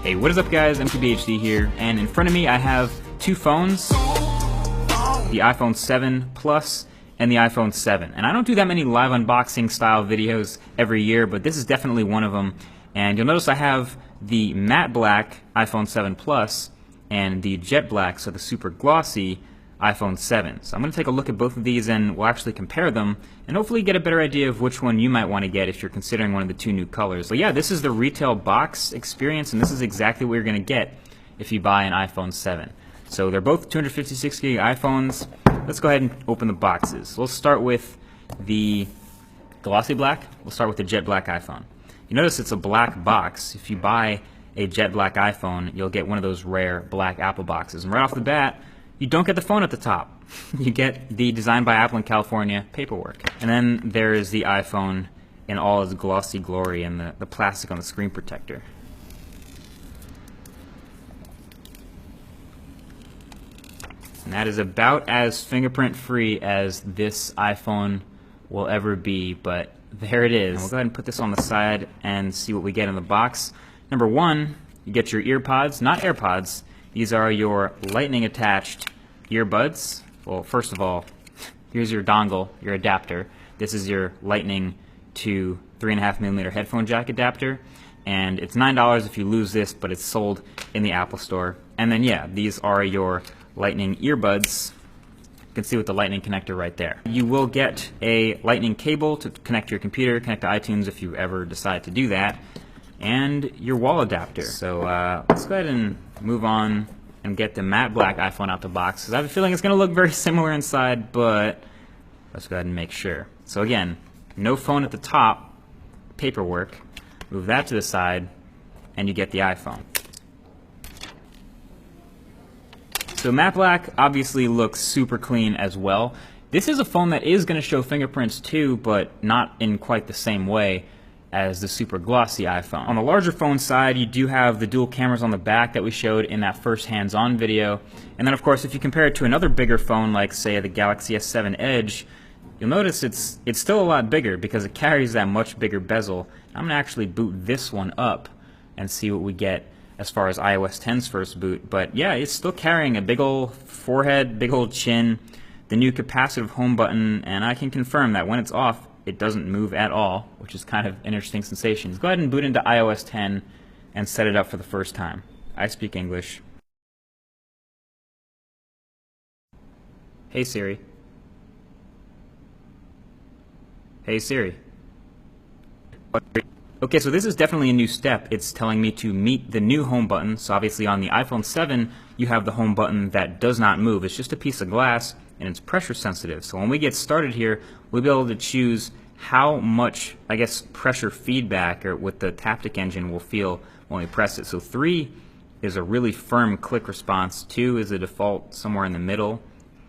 Hey, what is up guys, MTBHD here, and in front of me I have two phones, the iPhone 7 Plus and the iPhone 7. And I don't do that many live unboxing style videos every year, but this is definitely one of them. And you'll notice I have the matte black iPhone 7 Plus and the jet black, so the super glossy iPhone 7. So I'm going to take a look at both of these and we'll actually compare them and hopefully get a better idea of which one you might want to get if you're considering one of the two new colors. But yeah, this is the retail box experience, and this is exactly what you're going to get if you buy an iPhone 7. So they're both 256 gig iPhones. Let's go ahead and open the boxes. We'll start with the glossy black. We'll start with the jet black iPhone. You notice it's a black box. If you buy a jet black iPhone, you'll get one of those rare black Apple boxes. And right off the bat, you don't get the phone at the top. You get the Designed by Apple in California paperwork. And then there is the iPhone in all its glossy glory and the plastic on the screen protector. And that is about as fingerprint free as this iPhone will ever be, but there it is. And we'll go ahead and put this on the side and see what we get in the box. Number one, you get your ear pods, not AirPods. These are your lightning attached earbuds. Well, first of all, here's your dongle, your adapter. This is your lightning to 3.5mm headphone jack adapter. And it's $9 if you lose this, but it's sold in the Apple Store. And then yeah, these are your lightning earbuds. You can see with the lightning connector right there. You will get a lightning cable to connect to your computer, connect to iTunes if you ever decide to do that, and your wall adapter. So let's go ahead and move on and get the matte black iPhone out the box, because I have a feeling it's going to look very similar inside, but let's go ahead and make sure. So again, no phone at the top, paperwork. Move that to the side, and you get the iPhone. So matte black obviously looks super clean as well. This is a phone that is going to show fingerprints too, but not in quite the same way as the super glossy iPhone. On the larger phone side, you do have the dual cameras on the back that we showed in that first hands-on video. And then of course, if you compare it to another bigger phone like say the Galaxy S7 Edge, you'll notice it's still a lot bigger because it carries that much bigger bezel. I'm going to actually boot this one up and see what we get as far as iOS 10's first boot. But yeah, it's still carrying a big old forehead, big old chin, the new capacitive home button, and I can confirm that when it's off, it doesn't move at all, which is kind of an interesting sensation. Let's go ahead and boot into iOS 10 and set it up for the first time. I speak English. Hey Siri. Hey Siri. Okay, so this is definitely a new step. It's telling me to meet the new home button. So obviously on the iPhone 7, you have the home button that does not move. It's just a piece of glass, and it's pressure sensitive. So when we get started here, we'll be able to choose how much, I guess, pressure feedback or with the Taptic engine will feel when we press it. So 3 is a really firm click response. 2 is a default somewhere in the middle.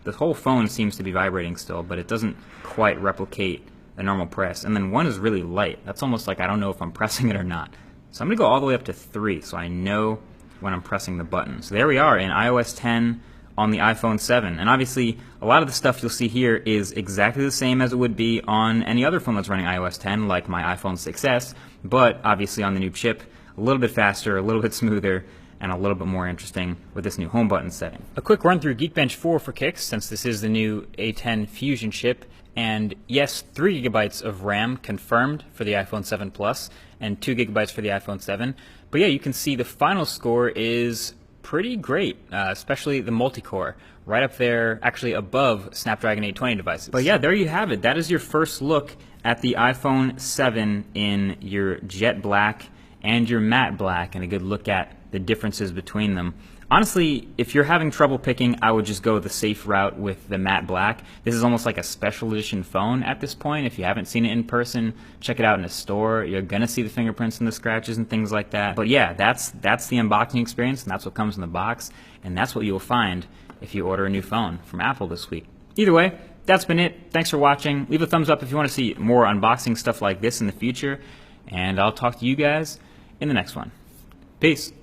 The whole phone seems to be vibrating still, but it doesn't quite replicate a normal press. And then 1 is really light. That's almost like I don't know if I'm pressing it or not. So I'm going to go all the way up to 3 so I know when I'm pressing the button. So there we are in iOS 10 on the iPhone 7. And obviously, a lot of the stuff you'll see here is exactly the same as it would be on any other phone that's running iOS 10, like my iPhone 6s, but obviously on the new chip, a little bit faster, a little bit smoother, and a little bit more interesting with this new home button setting. A quick run through Geekbench 4 for kicks, since this is the new A10 Fusion chip. And yes, 3 GB of RAM confirmed for the iPhone 7 Plus, and 2 GB for the iPhone 7. But yeah, you can see the final score is pretty great, especially the multi-core, right up there, actually above Snapdragon 820 devices. But yeah, there you have it. That is your first look at the iPhone 7 in your jet black and your matte black, and a good look at the differences between them. Honestly, if you're having trouble picking, I would just go the safe route with the matte black. This is almost like a special edition phone at this point. If you haven't seen it in person, check it out in a store. You're gonna see the fingerprints and the scratches and things like that. But yeah, that's the unboxing experience, and that's what comes in the box, and that's what you'll find if you order a new phone from Apple this week. Either way, that's been it. Thanks for watching. Leave a thumbs up if you want to see more unboxing stuff like this in the future, and I'll talk to you guys in the next one. Peace.